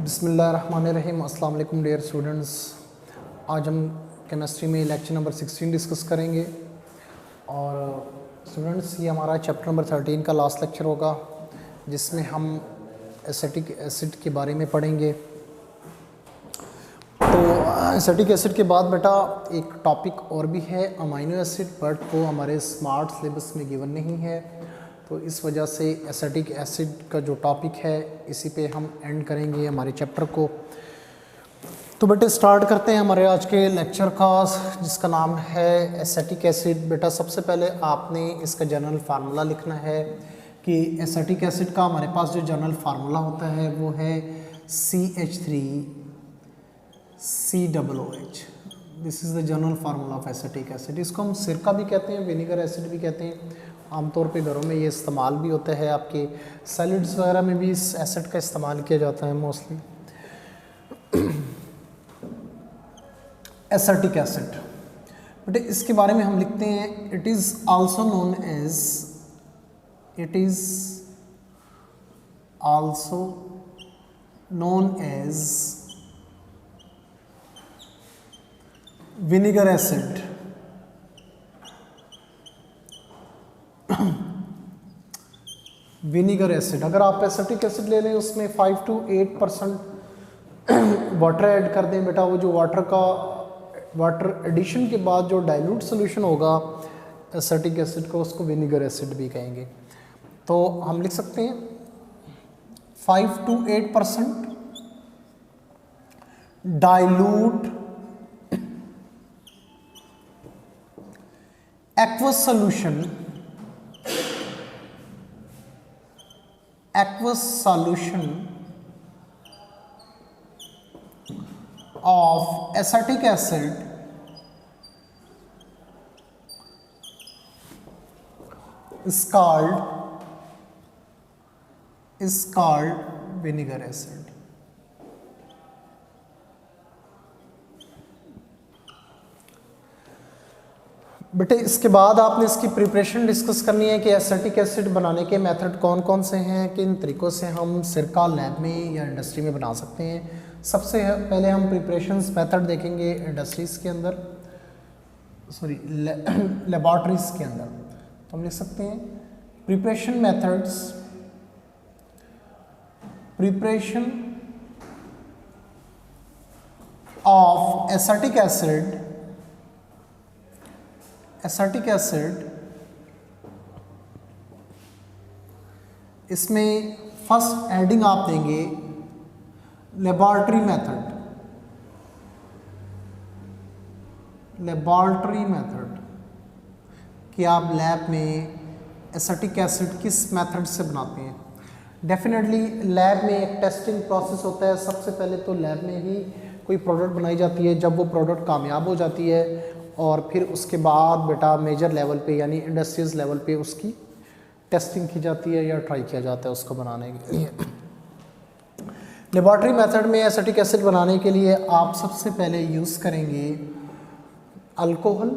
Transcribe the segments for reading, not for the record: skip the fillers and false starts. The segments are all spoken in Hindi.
बिस्मिल्लाहिर्रहमानिर्रहीम। अस्सलाम वालेकुम डियर स्टूडेंट्स। आज हम केमिस्ट्री में लेक्चर नंबर 16 डिस्कस करेंगे और स्टूडेंट्स ये हमारा चैप्टर नंबर 13 का लास्ट लेक्चर होगा जिसमें हम एसिटिक एसिड के बारे में पढ़ेंगे। तो एसिटिक एसिड के बाद बेटा एक टॉपिक और भी है अमाइनो एसिड, बट वो हमारे स्मार्ट सिलेबस में गिवन नहीं है, तो इस वजह से एसिटिक एसिड का जो टॉपिक है इसी पे हम एंड करेंगे हमारे चैप्टर को। तो बेटे स्टार्ट करते हैं हमारे आज के लेक्चर का जिसका नाम है एसिटिक एसिड। बेटा सबसे पहले आपने इसका जनरल फार्मूला लिखना है कि एसिटिक एसिड का हमारे पास जो जनरल फार्मूला होता है वो है CH3COOH। This is the general formula of acetic acid. इसको हम सिरका भी कहते हैं, विनेगर एसिड भी कहते हैं। आमतौर पे घरों में ये इस्तेमाल भी होता है, आपके सैलड्स वगैरह में भी इस एसिड का इस्तेमाल किया जाता है मोस्टली। एसिटिक एसिड बेटे इसके बारे में हम लिखते हैं it is also known as vinegar acid. Vinegar acid अगर आप एसिटिक एसिड ले लें उसमें 5 to 8% वाटर ऐड कर दें बेटा, वो जो वाटर एडिशन के बाद जो डाइल्यूट सोल्यूशन होगा एसिटिक एसिड को उसको विनेगर एसिड भी कहेंगे। तो हम लिख सकते हैं 5 to 8% dilute aqueous solution of acetic acid is called vinegar acid। बेटे इसके बाद आपने इसकी प्रिपरेशन डिस्कस करनी है कि एसिटिक एसिड बनाने के मेथड कौन कौन से हैं, किन तरीक़ों से हम सिरका लैब में या इंडस्ट्री में बना सकते हैं। सबसे पहले हम प्रिपरेशंस मेथड देखेंगे इंडस्ट्रीज़ के अंदर, सॉरी लेबॉर्ट्रीज़ के अंदर। तो हम लिख सकते हैं preparation methods, preparation of acetic acid. Acetic acid इसमें फर्स्ट हेडिंग आप देंगे लेबॉर्ट्री मेथड। लेबॉर्ट्री मेथड कि आप लैब में एसिटिक एसिड किस मेथड से बनाते हैं। डेफिनेटली लैब में एक टेस्टिंग प्रोसेस होता है। सबसे पहले तो लैब में ही कोई प्रोडक्ट बनाई जाती है, जब वो प्रोडक्ट कामयाब हो जाती है और फिर उसके बाद बेटा मेजर लेवल पे यानी इंडस्ट्रीज लेवल पे उसकी टेस्टिंग की जाती है या ट्राई किया जाता है उसको बनाने के लिए। लेबॉर्ट्री मेथड में एसिटिक एसिड बनाने के लिए आप सबसे पहले यूज़ करेंगे अल्कोहल।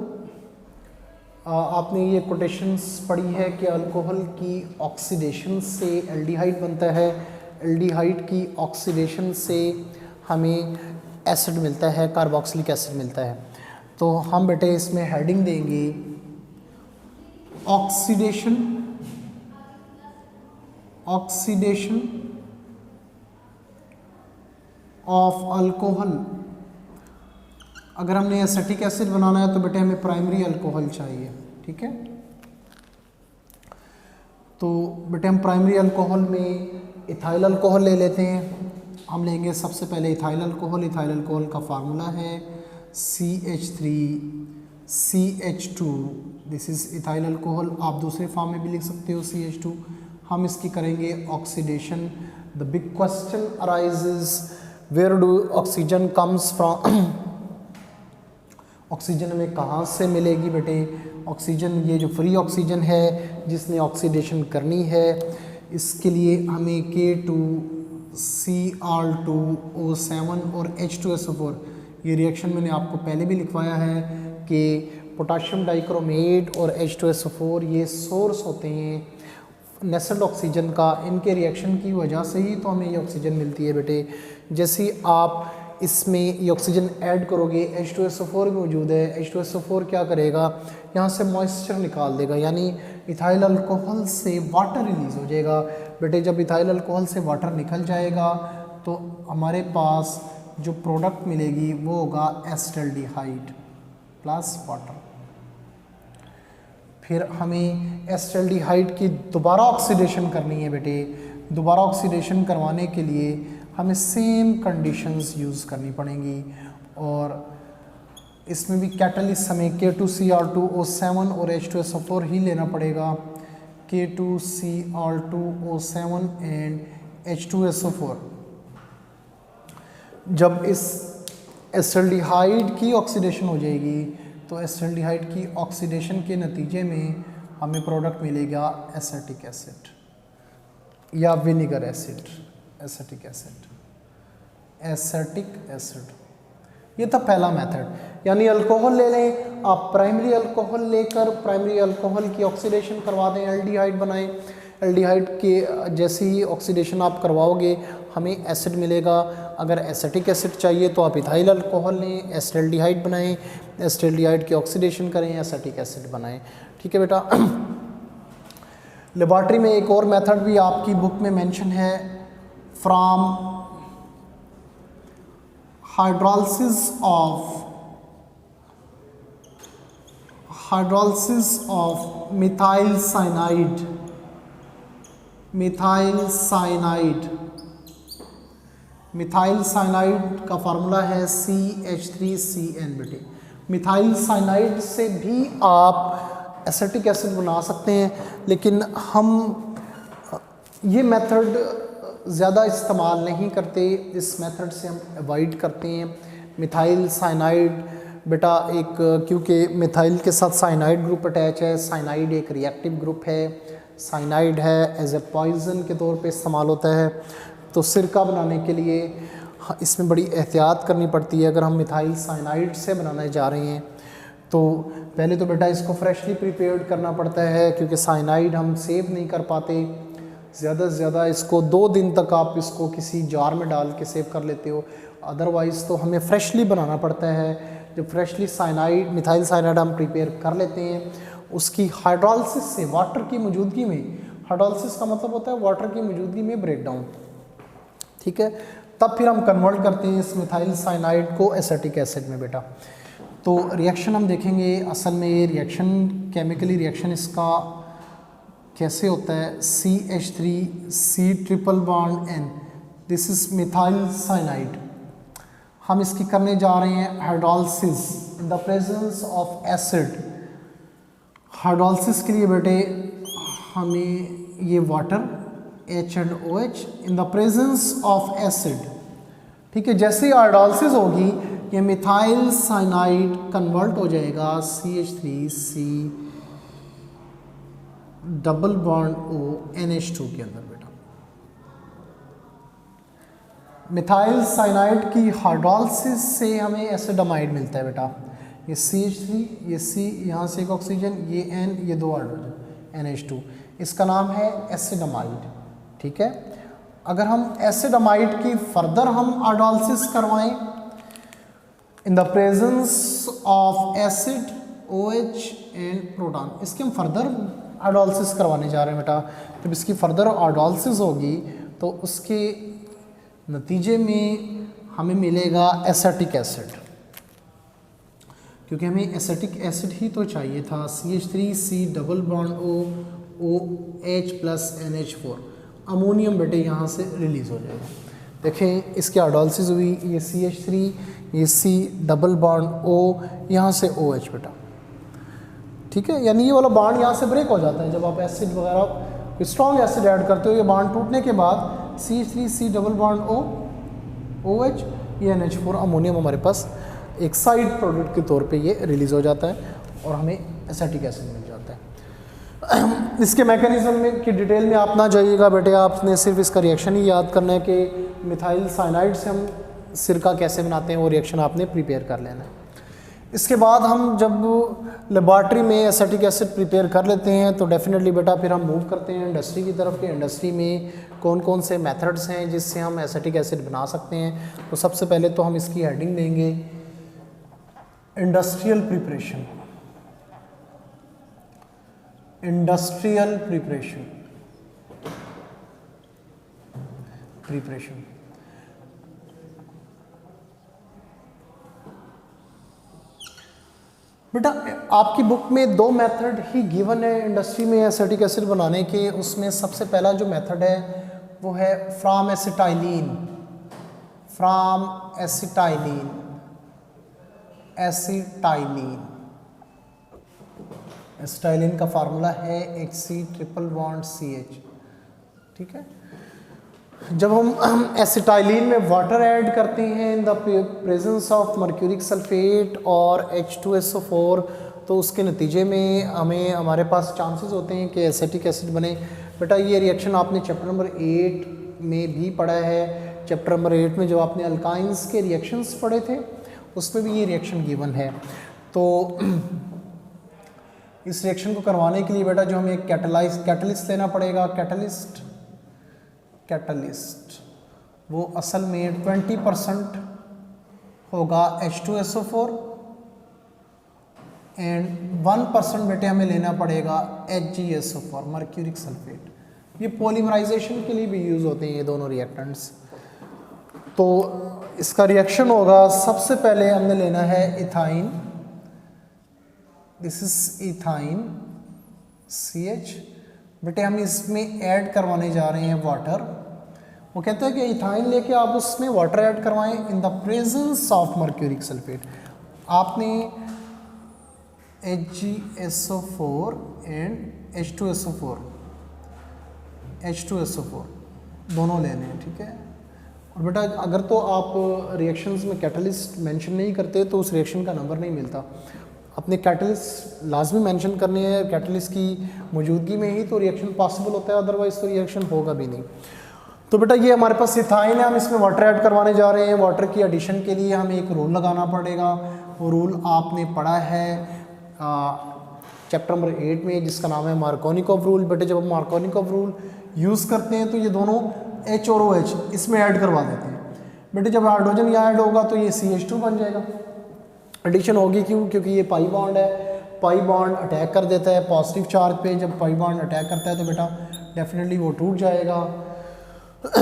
आपने ये कोटेशंस पढ़ी है कि अल्कोहल की ऑक्सीडेशन से एल्डिहाइड बनता है, एल्डिहाइड की ऑक्सीडेशन से हमें एसिड मिलता है, कार्बोक्सिलिक एसिड मिलता है। तो हम बेटे इसमें हेडिंग देंगे ऑक्सीडेशन ऑफ अल्कोहल। अगर हमने एसिटिक एसिड बनाना है तो बेटे हमें प्राइमरी अल्कोहल चाहिए, ठीक है। तो बेटे हम प्राइमरी अल्कोहल में इथाइल अल्कोहल ले लेते हैं। हम लेंगे सबसे पहले इथाइल अल्कोहल। इथाइल अल्कोहल का फार्मूला है CH3CH2। This is ethyl alcohol. आप दूसरे फॉर्म में भी लिख सकते हो CH2। हम इसकी करेंगे oxidation. The big question arises where do oxygen comes from. Oxygen हमें कहाँ से मिलेगी बेटे। ऑक्सीजन ये जो फ्री ऑक्सीजन है जिसने ऑक्सीडेशन करनी है, इसके लिए हमें K2Cr2O7 और H2SO4 ये रिएक्शन मैंने आपको पहले भी लिखवाया है कि पोटाशियम डाइक्रोमेट और H2SO4 ये सोर्स होते हैं नेसेड ऑक्सीजन का, इनके रिएक्शन की वजह से ही तो हमें ये ऑक्सीजन मिलती है बेटे। जैसे ही आप इसमें ये ऑक्सीजन ऐड करोगे, H2SO4 मौजूद है, H2SO4 क्या करेगा, यहाँ से मॉइस्चर निकाल देगा, यानी इथाइल अल्कोहल से वाटर रिलीज़ हो जाएगा बेटे। जब इथाइल अल्कोहल से वाटर निकल जाएगा तो हमारे पास जो प्रोडक्ट मिलेगी वो होगा एसिटाल्डिहाइड प्लस वाटर। फिर हमें एसिटाल्डिहाइड की दोबारा ऑक्सीडेशन करनी है बेटे। दोबारा ऑक्सीडेशन करवाने के लिए हमें सेम कंडीशंस यूज़ करनी पड़ेंगी, और इसमें भी कैटलिस्ट हमें K2Cr2O7 और H2SO4 ही लेना पड़ेगा। K2Cr2O7 and H2SO4। जब इस एसिटाल्डिहाइड की ऑक्सीडेशन हो जाएगी तो एसिटाल्डिहाइड की ऑक्सीडेशन के नतीजे में हमें प्रोडक्ट मिलेगा एसिटिक एसिड या विनेगर एसिड। एसिटिक एसिड ये था पहला मेथड, यानी अल्कोहल ले लें आप, प्राइमरी अल्कोहल लेकर प्राइमरी अल्कोहल की ऑक्सीडेशन करवा दें, एल्डिहाइड बनाएं। एल्डिहाइड के जैसे ही ऑक्सीडेशन आप करवाओगे हमें एसिड मिलेगा। अगर एसिटिक एसिड चाहिए तो आप इथाइल अल्कोहल लें, एसिटाल्डिहाइड बनाएं, एसिटाल्डिहाइड की ऑक्सीडेशन करें, एसिटिक एसिड बनाएं। ठीक है बेटा। लेबॉर्ट्री में एक और मेथड भी आपकी बुक में मेंशन है, from hydrolysis of methyl cyanide का फार्मूला है CH3CN बेटे। मिथाइल साइनाइड से भी आप एसिटिक एसिड बना सकते हैं, लेकिन हम ये मेथड ज़्यादा इस्तेमाल नहीं करते, इस मेथड से हम अवॉइड करते हैं। मिथाइल साइनाइड बेटा एक, क्योंकि मिथाइल के साथ साइनाइड ग्रुप अटैच है, साइनाइड एक रिएक्टिव ग्रुप है, साइनाइड है एज ए पॉइजन के तौर पे इस्तेमाल होता है। तो सिरका बनाने के लिए इसमें बड़ी एहतियात करनी पड़ती है। अगर हम मिथाइल साइनाइड से बनाने जा रहे हैं तो पहले तो बेटा इसको फ्रेशली प्रिपेयर्ड करना पड़ता है, क्योंकि साइनाइड हम सेव नहीं कर पाते। ज़्यादा से ज़्यादा इसको 2 दिन तक आप इसको किसी जार में डाल के सेव कर लेते हो, अदरवाइज़ तो हमें फ्रेशली बनाना पड़ता है। जब फ्रेशली साइनाइड मिथाइल साइनाइड हम प्रिपेयर कर लेते हैं, उसकी हाइड्रोलिसिस से, वाटर की मौजूदगी में, हाइड्रोलिसिस का मतलब होता है वाटर की मौजूदगी में ब्रेकडाउन, ठीक है, तब फिर हम कन्वर्ट करते हैं इस मिथाइल साइनाइड को एसिटिक एसिड में बेटा। तो रिएक्शन हम देखेंगे, असल में ये रिएक्शन केमिकली रिएक्शन इसका कैसे होता है। CH3C triple bond N, this is methyl cyanide. हम इसकी करने जा रहे हैं hydrolysis in the presence of acid. Hydrolysis के लिए बेटे हमें ये water H&OH in the presence of acid, ठीक है। जैसे ही हाइड्रोलिसिस होगी ये मिथाइल साइनाइड कन्वर्ट हो जाएगा CH3C double bond O NH2 के अंदर बेटा। मिथाइल साइनाइड की हाइड्रोलिसिस से हमें एसिडामाइड मिलता है बेटा। ये CH3, ये C, यहाँ से एक ऑक्सीजन, ये N, ये 2 हाइड्रोजन NH2, इसका नाम है एसिडामाइड, ठीक है। अगर हम एसिडामाइड की फर्दर हम हाइड्रोलिसिस करवाएं इन the presence of acid OH and proton, इसकी हम फर्दर हाइड्रोलिसिस करवाने जा रहे हैं बेटा। जब इसकी फर्दर हाइड्रोलिसिस होगी तो उसके नतीजे में हमें मिलेगा एसिटिक एसिड, क्योंकि हमें एसिटिक एसिड ही तो चाहिए था। CH3C double bond O OH plus NH4, ammonium बेटे यहाँ से रिलीज़ हो जाएगा। देखें इसकी हाइड्रोलिसिस हुई, ये CH3, ये C डबल बॉन्ड O, यहाँ से OH बेटा, ठीक है। यानी ये वाला बॉन्ड यहाँ से ब्रेक हो जाता है जब आप एसिड वगैरह स्ट्रॉन्ग एसिड ऐड करते हो। ये बॉन्ड टूटने के बाद CH3C double bond O OH, ये NH4 अमोनियम हमारे पास एक साइड प्रोडक्ट के तौर पे ये रिलीज़ हो जाता है और हमें एसिटिक एसिड मिल जाता है। इसके मैकेनिज्म में की डिटेल में आप ना जाइएगा बेटे, आपने सिर्फ इसका रिएक्शन ही याद करना है कि मिथाइल साइनाइड से हम सिरका कैसे बनाते हैं, वो रिएक्शन आपने प्रिपेयर कर लेना है। इसके बाद हम जब लेबॉर्ट्री में एसिटिक एसिड प्रिपेयर कर लेते हैं तो डेफिनेटली बेटा फिर हम मूव करते हैं इंडस्ट्री की तरफ। कि इंडस्ट्री में कौन कौन से मेथड्स हैं जिससे हम एसिटिक एसिड बना सकते हैं। तो सबसे पहले तो हम इसकी हेडिंग देंगे इंडस्ट्रियल प्रिपरेशन। इंडस्ट्रियल प्रिपरेशन बेटा आपकी बुक में दो मेथड ही गिवन है इंडस्ट्री में एसिटिक एसिड बनाने के। उसमें सबसे पहला जो मेथड है वो है फ्रॉम एसिटाइलिन। एसिटाइलिन का फार्मूला है HC≡CH। ठीक है, जब हम एसिटाइलिन में वाटर ऐड करते हैं इन the presence of mercuric sulphate और H2SO4 तो उसके नतीजे में हमारे पास चांसेस होते हैं कि एसिटिक एसिड बने। बेटा ये रिएक्शन आपने चैप्टर नंबर 8 में भी पढ़ा है। चैप्टर नंबर 8 में जो आपने अल्काइंस के रिएक्शंस पढ़े थे उसमें भी ये रिएक्शन गिवन है। तो इस रिएक्शन को करवाने के लिए बेटा जो हमें कैटलिस्ट लेना पड़ेगा। कैटलिस्ट वो असल में 20% होगा H2SO4 एंड 1% बेटे हमें लेना पड़ेगा HgSO4 मर्क्यूरिक सल्फेट। ये पॉलीमराइजेशन के लिए भी यूज़ होते हैं ये दोनों रिएक्टेंट्स। तो इसका रिएक्शन होगा, सबसे पहले हमने लेना है ethyne. This is ethyne CH। बेटे हम इसमें ऐड करवाने जा रहे हैं वाटर। वो कहते हैं कि इथाइन लेके आप उसमें वाटर ऐड करवाएं इन the presence of mercuric sulphate. आपने HgSO4 एंड H2SO4 दोनों लेने हैं। ठीक है, और बेटा अगर तो आप रिएक्शंस में कैटलिस्ट मेंशन नहीं करते तो उस रिएक्शन का नंबर नहीं मिलता। अपने कैटलिस्ट लाजमी मेंशन करनी है, कैटलिस्ट की मौजूदगी में ही तो रिएक्शन पॉसिबल होता है, अदरवाइज तो रिएक्शन होगा भी नहीं। तो बेटा ये हमारे पास इथाइन है, हम इसमें वाटर ऐड करवाने जा रहे हैं। वाटर की एडिशन के लिए हमें एक रूल लगाना पड़ेगा। वो रूल आपने पढ़ा है चैप्टर नंबर 8 में, जिसका नाम है मार्कोनिकॉव रूल। बेटे जब हम मार्कोनिकॉव रूल यूज़ करते हैं तो ये दोनों H और OH इसमें ऐड करवा देते हैं। बेटे जब हाइड्रोजन यहाँ ऐड होगा तो ये CH2 बन जाएगा। एडिशन होगी क्यों? क्योंकि ये पाई बॉन्ड है, पाई बॉन्ड अटैक कर देता है पॉजिटिव चार्ज पे। जब पाई बॉन्ड अटैक करता है तो बेटा डेफिनेटली वो टूट जाएगा।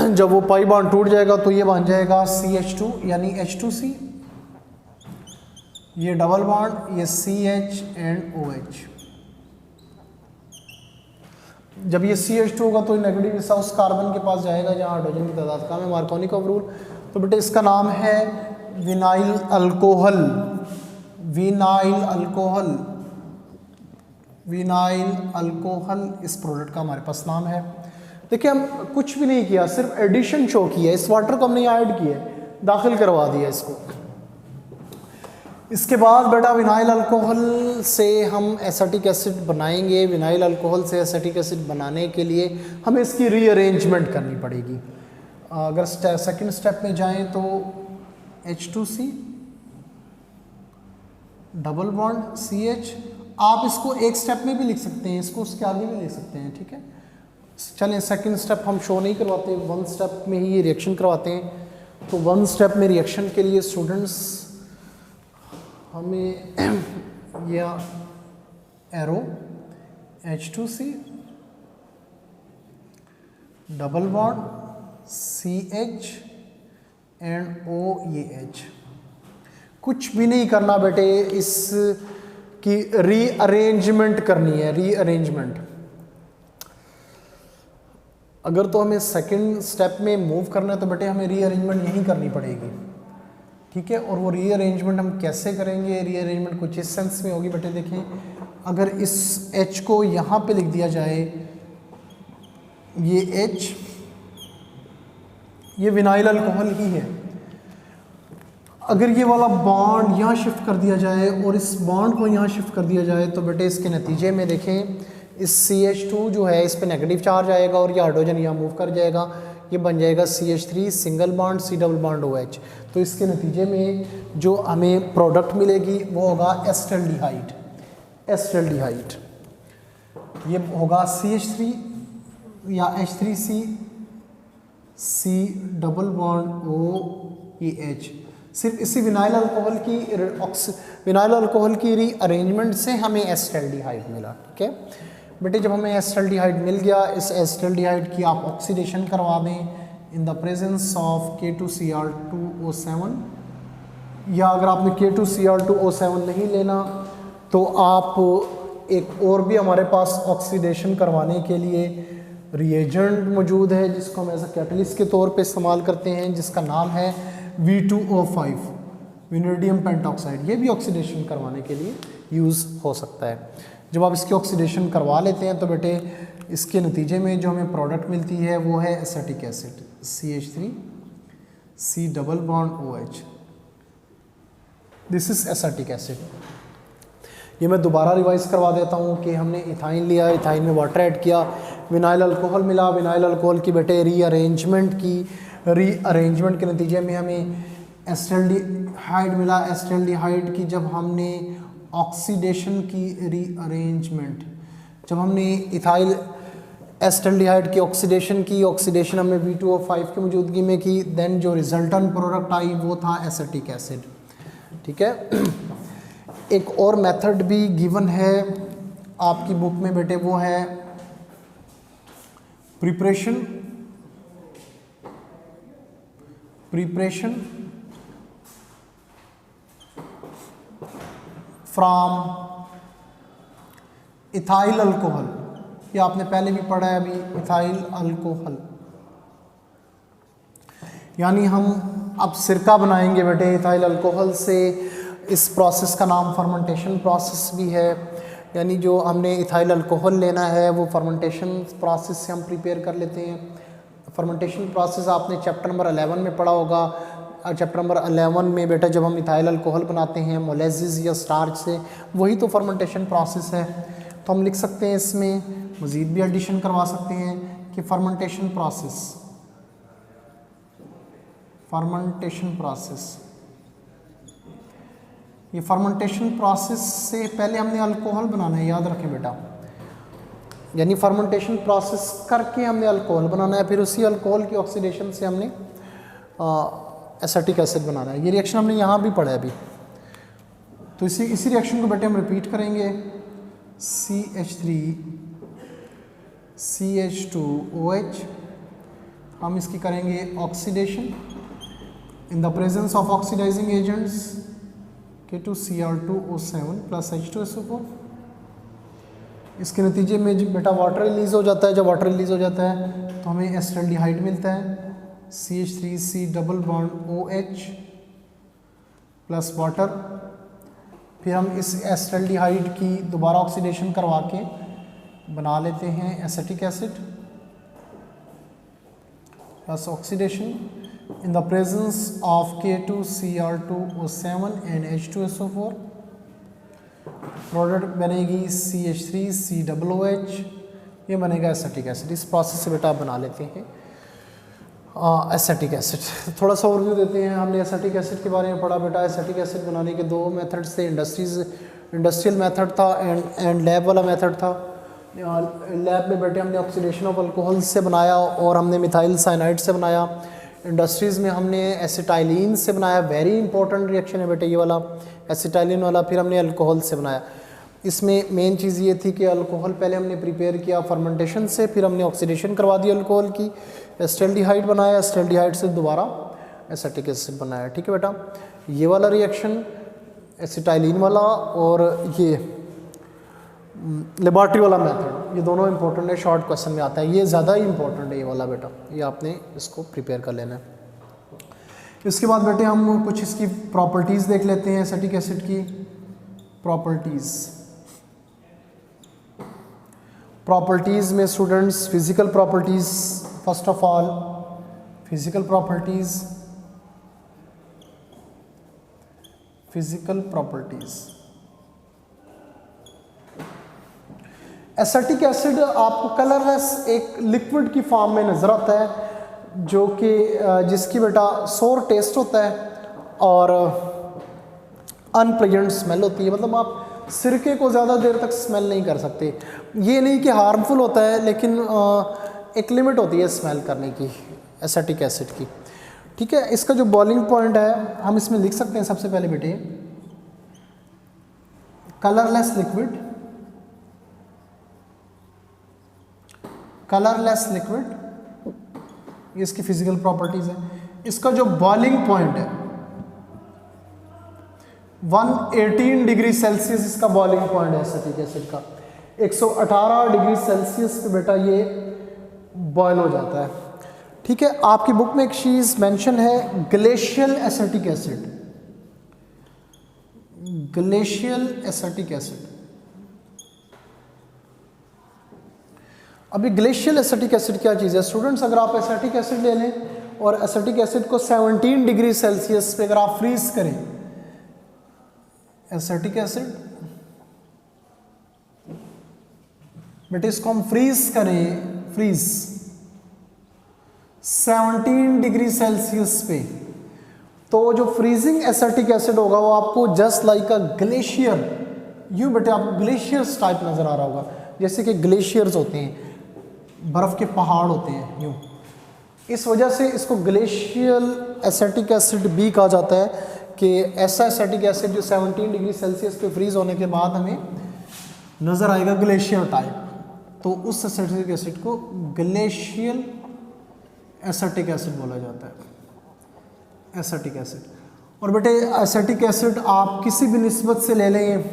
जब वो पाई बॉन्ड टूट जाएगा तो ये बन जाएगा CH2 यानी H2C। ये डबल बॉन्ड, ये CH एंड OH। जब ये CH2 होगा तो नेगेटिव हिस्सा उस कार्बन के पास जाएगा जहाँ हाइड्रोजन की तादाद कम है, मार्कोनिकॉव रूल। तो बेटे इसका नाम है विनाइल अल्कोहल। विनाइल अल्कोहल इस प्रोडक्ट का हमारे पास नाम है। देखिए हम कुछ भी नहीं किया, सिर्फ एडिशन शो किया। इस वाटर को हमने ऐड किया, दाखिल करवा दिया इसको। इसके बाद बेटा विनाइल अल्कोहल से हम एसिटिक एसिड बनाएंगे। विनाइल अल्कोहल से एसिटिक एसिड बनाने के लिए हमें इसकी रीअरेंजमेंट करनी पड़ेगी। अगर सेकंड स्टेप में जाएं तो H2C डबल बॉन्ड CH। आप इसको एक स्टेप में भी लिख सकते हैं, इसको उसके आगे भी लिख सकते हैं। ठीक है, चलें सेकंड स्टेप हम शो नहीं करवाते, वन स्टेप में ही ये रिएक्शन करवाते हैं। तो वन स्टेप में रिएक्शन के लिए स्टूडेंट्स हमें यह arrow H2C double bond CH and OH। कुछ भी नहीं करना बेटे, इसकी रीअरेंजमेंट करनी है, रीअरेंजमेंट। अगर तो हमें सेकंड स्टेप में मूव करना है तो बेटे हमें रीअरेंजमेंट यहीं करनी पड़ेगी। ठीक है, और वो रीअरेंजमेंट हम कैसे करेंगे? रीअरेंजमेंट कुछ इस सेंस में होगी बेटे। देखें, अगर इस H को यहाँ पे लिख दिया जाए, ये H ये विनाइल अल्कोहल ही है। अगर ये वाला बॉन्ड यहाँ शिफ्ट कर दिया जाए और इस बॉन्ड को यहाँ शिफ्ट कर दिया जाए तो बेटे इसके नतीजे में देखें इस CH2 जो है इस पे नेगेटिव चार्ज आएगा और ये हाइड्रोजन यहाँ मूव कर जाएगा। ये बन जाएगा CH3 single bond C double bond OH। तो इसके नतीजे में जो हमें प्रोडक्ट मिलेगी वो होगा एसिटाल्डिहाइड। एसिटाल्डिहाइड ये होगा CH3 या H3C C double bond OH। सिर्फ इसी विनाइल अल्कोहल की रीअरेंजमेंट से हमें एसिटाल्डिहाइड मिला। ठीक है बेटे, जब हमें एसिटाल्डिहाइड मिल गया, इस एसिटाल्डिहाइड की आप ऑक्सीडेशन करवा दें इन द प्रेजेंस ऑफ K2Cr2O7, या अगर आपने K2Cr2O7 नहीं लेना तो आप एक और भी हमारे पास ऑक्सीडेशन करवाने के लिए रिएजेंट मौजूद है जिसको हम एज अ कैटलिस्ट के तौर पे इस्तेमाल करते हैं, जिसका नाम है V2O5 विनेडियम पेंटॉक्साइड। ये भी ऑक्सीडेशन करवाने के लिए यूज़ हो सकता है। जब आप इसकी ऑक्सीडेशन करवा लेते हैं तो बेटे इसके नतीजे में जो हमें प्रोडक्ट मिलती है वो है acetic acid CH3 C double bond OH। This is acetic acid. ये मैं दोबारा रिवाइज करवा देता हूँ कि हमने इथाइन लिया, इथाइन में वाटर ऐड किया, विनाइल अल्कोहल मिला, विनाइल अल्कोहल की बेटे रीअरेंजमेंट के नतीजे में हमें एसिटाल्डिहाइड मिला। एसिटाल्डिहाइड की जब हमने ऑक्सीडेशन की रीअरेंजमेंट, जब हमने इथाइल एसिटाल्डिहाइड की ऑक्सीडेशन हमने V2O5 की मौजूदगी में की, देन जो रिजल्टेंट प्रोडक्ट आई वो था एसिटिक एसिड। ठीक है, एक और मेथड भी गिवन है आपकी बुक में बेटे, वो है प्रिपरेशन फ्रॉम इथाइल अल्कोहल। ये आपने पहले भी पढ़ा है अभी, इथाइल अल्कोहल। यानी हम अब सिरका बनाएंगे बेटे इथाइल अल्कोहल से। इस प्रोसेस का नाम फर्मेंटेशन प्रोसेस भी है। यानी जो हमने इथाइल अल्कोहल लेना है वो फर्मेंटेशन प्रोसेस से हम प्रिपेयर कर लेते हैं। फर्मेंटेशन प्रोसेस आपने चैप्टर नंबर 11 में पढ़ा होगा। चैप्टर नंबर 11 में बेटा जब हम इथाइल अल्कोहल बनाते हैं मोलेसिस या स्टार्च से, वही तो फर्मेंटेशन प्रोसेस है। तो हम लिख सकते हैं इसमें, मज़ीद भी एडिशन करवा सकते हैं कि फर्मेंटेशन प्रोसेस। ये फर्मेंटेशन प्रोसेस से पहले हमने अल्कोहल बनाना है, याद रखें बेटा। यानी फर्मेंटेशन प्रोसेस करके हमने अल्कोहल बनाना है, फिर उसी अल्कोहल की ऑक्सीडेशन से हमने एसिटिक एसिड बनाना है। ये रिएक्शन हमने यहाँ भी पढ़ा है अभी। तो इसी रिएक्शन को बेटे हम रिपीट करेंगे। CH3 CH2OH, हम इसकी करेंगे oxidation in the presence of oxidising agents K2Cr2O7 plus H2SO4। इसके नतीजे में बेटा वाटर रिलीज हो जाता है। जब वाटर रिलीज हो जाता है तो हमें एसिटाल्डिहाइड मिलता है CH3 C double bond OH plus water. फिर हम इस एसिटाल्डिहाइड की दोबारा ऑक्सीडेशन करवा के बना लेते हैं acetic acid plus oxidation in the presence of K2Cr2O7 and H2SO4। Product बनेगी CH3 C डबल OH, ये बनेगा एसिटिक एसिड। इस प्रोसेस से बेटा आप बना लेते हैं एसिटिक एसिड। थोड़ा सा ओवरव्यू देते हैं। हमने एसिटिक एसिड के बारे में पढ़ा बेटा। एसिटिक एसिड बनाने के दो मेथड्स थे, इंडस्ट्रियल मेथड था एंड लैब वाला मेथड था। लैब में बेटे हमने ऑक्सीडेशन ऑफ अल्कोहल से बनाया और हमने मिथाइल साइनाइड से बनाया। इंडस्ट्रीज़ में हमने एसिटाइलिन से बनाया। वेरी इंपॉर्टेंट रिएक्शन है बेटे ये वाला, एसिटाइलिन वाला। फिर हमने अल्कोहल से बनाया। इसमें मेन चीज़ ये थी कि अल्कोहल पहले हमने प्रिपेयर किया फर्मेंटेशन से, फिर हमने ऑक्सीडेशन करवा दी अल्कोहल की, एसिटाल्डिहाइड बनाया, एसिटाल्डिहाइड से दोबारा एसिटिक एसिड बनाया। ठीक है बेटा, ये वाला रिएक्शन एसिटाइलिन वाला और ये लेबॉर्ट्री वाला मेथड, ये दोनों इंपॉर्टेंट है, शॉर्ट क्वेश्चन में आता है। ये ज़्यादा ही इंपॉर्टेंट है ये वाला बेटा, ये आपने इसको प्रिपेयर कर लेना है। इसके बाद बेटे हम कुछ इसकी प्रॉपर्टीज़ देख लेते हैं एसिटिक एसिड की। प्रॉपर्टीज़ में students physical properties, first of all physical properties. Acetic acid आपको कलरलेस एक लिक्विड की फॉर्म में नज़र आता है। जो कि जिसकी बेटा सोर टेस्ट होता है और अनप्लेजेंट स्मेल होती है, मतलब आप सिरके को ज़्यादा देर तक स्मेल नहीं कर सकते। ये नहीं कि हार्मफुल होता है, लेकिन एक लिमिट होती है स्मेल करने की एसिटिक एसिड की। ठीक है, इसका जो बॉइलिंग पॉइंट है हम इसमें लिख सकते हैं सबसे पहले बेटे, कलरलेस लिक्विड, कलरलेस लिक्विड, ये इसकी फिजिकल प्रॉपर्टीज है। इसका जो बॉइलिंग पॉइंट है 118 डिग्री सेल्सियस इसका बॉइलिंग पॉइंट है एसिटिक एसिड का। 118 डिग्री सेल्सियस पे बेटा ये बॉयल हो जाता है। ठीक है, आपकी बुक में एक चीज मेंशन है glacial acetic acid, glacial acetic acid. अभी ग्लेशियल एसिटिक एसिड क्या चीज़ है स्टूडेंट्स? अगर आप एसिटिक एसिड ले लें और एसिटिक एसिड को 17 डिग्री सेल्सियस पे अगर आप फ्रीज करें, एसिटिक एसिड बेटे इसको हम फ्रीज करें, फ्रीज 17 डिग्री सेल्सियस पे, तो जो फ्रीजिंग एसिटिक एसिड होगा वो आपको जस्ट लाइक अ ग्लेशियर, यूं बेटे आपको ग्लेशियर्स टाइप नज़र आ रहा होगा, जैसे कि ग्लेशियर्स होते हैं, बर्फ़ के पहाड़ होते हैं यूं। इस वजह से इसको ग्लेशियल एसिटिक एसिड भी कहा जाता है कि ऐसा एसिटिक एसिड जो 17 डिग्री सेल्सियस पे फ्रीज होने के बाद हमें नज़र आएगा ग्लेशियर टाइप, तो उस एसिटिक एसिड को ग्लेशियल एसिटिक एसिड बोला जाता है, एसिटिक एसिड। और बेटे एसिटिक एसिड आप किसी भी निस्बत से ले लें,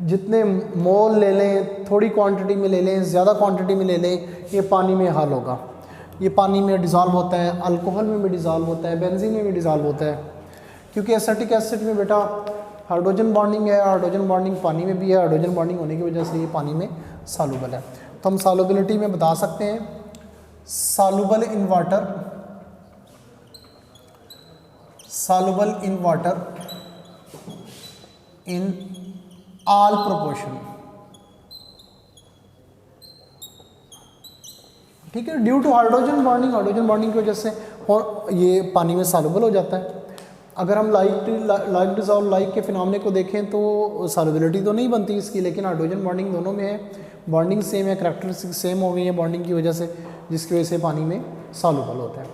जितने मोल ले लें, थोड़ी क्वांटिटी में ले लें, ज़्यादा क्वांटिटी में ले लें, ये पानी में हल होगा। ये पानी में डिज़ोल्व होता है, अल्कोहल में भी डिज़ोल्व होता है, बेंजीन में भी डिज़ोल्व होता है, क्योंकि एसिटिक एसिड में बेटा हाइड्रोजन बॉन्डिंग है, हाइड्रोजन बॉन्डिंग पानी में भी है, हाइड्रोजन बॉन्डिंग होने की वजह से ये पानी में सॉल्युबल है। तो हम सॉल्युबिलिटी में बता सकते हैं soluble in water, soluble in water in all proportion. ठीक है, due to hydrogen bonding, hydrogen bonding की वजह से और ये पानी में सॉल्युबल हो जाता है। अगर हम लाइक डिजॉल्व लाइक के फिनोमेना को देखें तो सॉल्युबिलिटी तो नहीं बनती इसकी, लेकिन हाइड्रोजन बॉन्डिंग दोनों में है, बॉन्डिंग सेम है, करैक्टरिस्टिक सेम हो गई है बॉन्डिंग की वजह से, जिसकी वजह से पानी में सॉल्युबल होता है।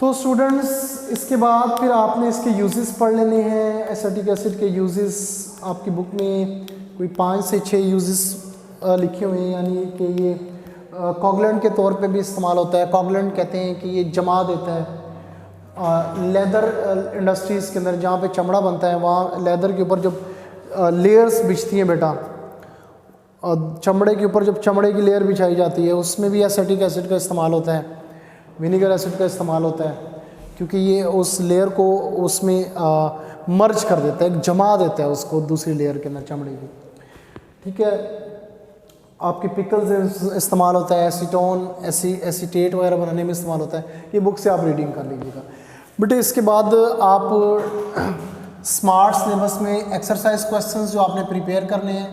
तो स्टूडेंट्स इसके बाद फिर आपने इसके यूजेस पढ़ लेने हैं। एसिटिक एसिड के यूजेस आपकी बुक में कोई 5 से 6 यूजेस लिखे हुए हैं, यानी कि ये कॉगलेंट के तौर पे भी इस्तेमाल होता है। कॉगलेंट कहते हैं कि ये जमा देता है। लेदर इंडस्ट्रीज़ के अंदर जहाँ पे चमड़ा बनता है, वहाँ लेदर के ऊपर जब लेयर्स बिछती हैं बेटा, चमड़े के ऊपर जब चमड़े की लेयर बिछाई जाती है, उसमें भी एसिटिक एसिड का इस्तेमाल होता है, विनीगर एसिड का इस्तेमाल होता है, क्योंकि ये उस लेयर को उसमें मर्ज कर देता है, जमा देता है उसको दूसरी लेयर के अंदर चमड़े की। ठीक है, आपके पिकल्स इस्तेमाल होता है, एसीटोन एसीटेट वगैरह बनाने में इस्तेमाल होता है। ये बुक से आप रीडिंग कर लीजिएगा बेटे। इसके बाद आप स्मार्ट सिलेबस में एक्सरसाइज क्वेश्चंस जो आपने प्रिपेयर करने हैं,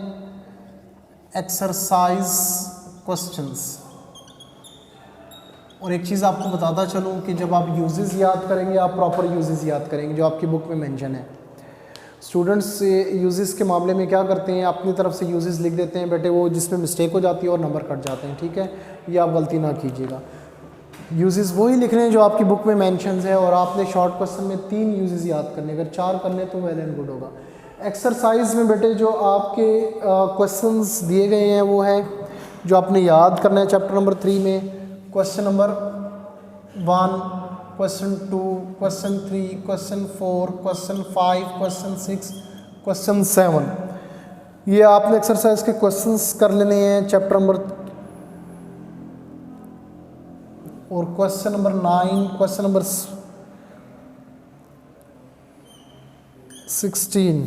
एक्सरसाइज क्वेश्चंस। और एक चीज़ आपको बताता चलूँ कि जब आप यूजेस याद करेंगे, आप प्रॉपर यूजेस याद करेंगे जो आपकी बुक में मेंशन है। स्टूडेंट्स यूजेस के मामले में क्या करते हैं, अपनी तरफ से यूजेस लिख देते हैं बेटे, वो जिसमें मिस्टेक हो जाती है और नंबर कट जाते हैं। ठीक है, ये आप गलती ना कीजिएगा। यूजेस वही लिखने हैं जो आपकी बुक में मेंशन है, और आपने शॉर्ट क्वेश्चन में 3 यूजेस याद करने, अगर 4 करने तो वेल एंड गुड होगा। एक्सरसाइज में बेटे जो आपके क्वेश्चंस दिए गए हैं वो है जो आपने याद करना है चैप्टर नंबर 3 में। Question number 1, question 2, question 3, question 4, question 5, question 6, question 7, ये आपने एक्सरसाइज के क्वेश्चंस कर लेने हैं चैप्टर नंबर। और question number 9, question number 16,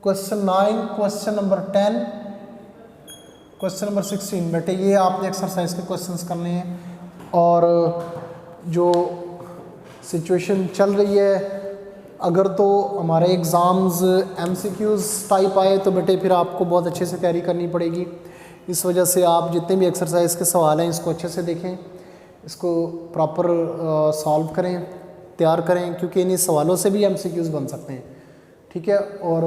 question 9, question number 10, question number 16 बेटे, ये आपने एक्सरसाइज के क्वेश्चंस करने हैं। और जो सिचुएशन चल रही है, अगर तो हमारे एग्ज़ाम्स MCQs टाइप आए तो बेटे फिर आपको बहुत अच्छे से कैरी करनी पड़ेगी। इस वजह से आप जितने भी एक्सरसाइज के सवाल हैं इसको अच्छे से देखें, इसको प्रॉपर सॉल्व करें, तैयार करें, क्योंकि इन्हीं सवालों से भी MCQs बन सकते हैं। ठीक है, और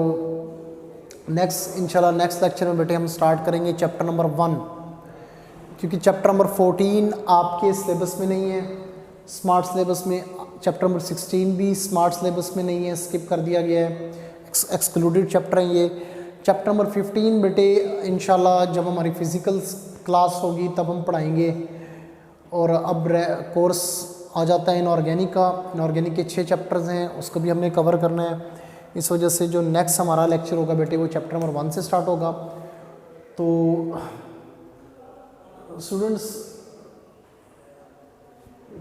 नेक्स्ट इंशाल्लाह नेक्स्ट लेक्चर में बेटे हम स्टार्ट करेंगे चैप्टर नंबर 1, क्योंकि चैप्टर नंबर 14 आपके सिलेबस में नहीं है, स्मार्ट सिलेबस में। चैप्टर नंबर 16 भी स्मार्ट सिलेबस में नहीं है, स्किप कर दिया गया है, एक्सक्लूडेड चैप्टर है ये। चैप्टर नंबर 15 बेटे इंशाल्लाह जब हमारी फिज़िकल क्लास होगी तब हम पढ़ाएंगे। और अब कोर्स आ जाता है इनऑर्गेनिक का। इनऑर्गेनिक के 6 चैप्टर्स हैं, उसको भी हमने कवर करना है। इस वजह से जो नेक्स्ट हमारा लेक्चर होगा बेटे वो चैप्टर नंबर 1 से स्टार्ट होगा। तो स्टूडेंट्स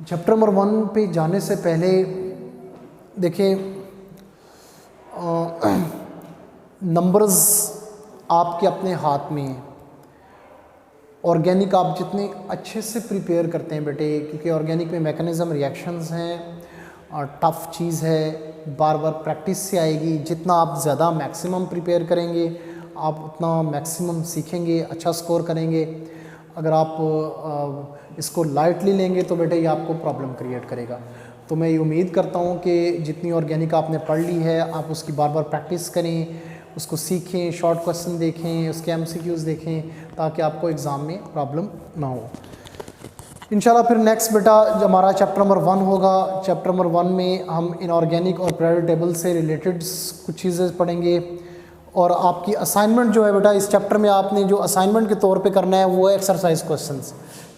चैप्टर नंबर 1 पे जाने से पहले देखिए, नंबर्स आपके अपने हाथ में हैं। ऑर्गेनिक आप जितने अच्छे से प्रिपेयर करते हैं बेटे, क्योंकि ऑर्गेनिक में मैकेनिज़्म रिएक्शंस हैं और टफ़ चीज़ है, बार बार प्रैक्टिस से आएगी। जितना आप ज़्यादा मैक्सिमम प्रिपेयर करेंगे आप उतना मैक्सिमम सीखेंगे, अच्छा स्कोर करेंगे। अगर आप इसको लाइटली लेंगे तो बेटे ये आपको प्रॉब्लम क्रिएट करेगा। तो मैं ये उम्मीद करता हूँ कि जितनी ऑर्गेनिक आपने पढ़ ली है आप उसकी बार बार प्रैक्टिस करें, उसको सीखें, शॉर्ट क्वेश्चन देखें, उसके MCQs देखें, ताकि आपको एग्ज़ाम में प्रॉब्लम ना हो। इंशाल्लाह फिर नेक्स्ट बेटा जो हमारा चैप्टर नंबर 1 होगा, चैप्टर नंबर 1 में हम इनऑर्गेनिक और पीरियोडिक टेबल से रिलेटेड कुछ चीज़ें पढ़ेंगे। और आपकी असाइनमेंट जो है बेटा इस चैप्टर में आपने जो असाइनमेंट के तौर पे करना है वो है एक्सरसाइज क्वेश्चंस।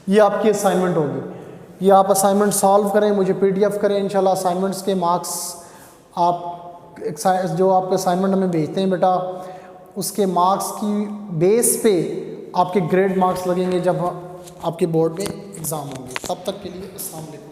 ये आपकी असाइनमेंट होगी, ये आप असाइनमेंट सॉल्व करें, मुझे PDF करें। इंशाल्लाह असाइनमेंट्स के मार्क्स आप जो आपके असाइनमेंट हमें भेजते हैं बेटा उसके मार्क्स की बेस पे आपके ग्रेड मार्क्स लगेंगे जब आपके बोर्ड में एग्ज़ाम होंगे। तब तक के लिए अस्सलाम वालेकुम।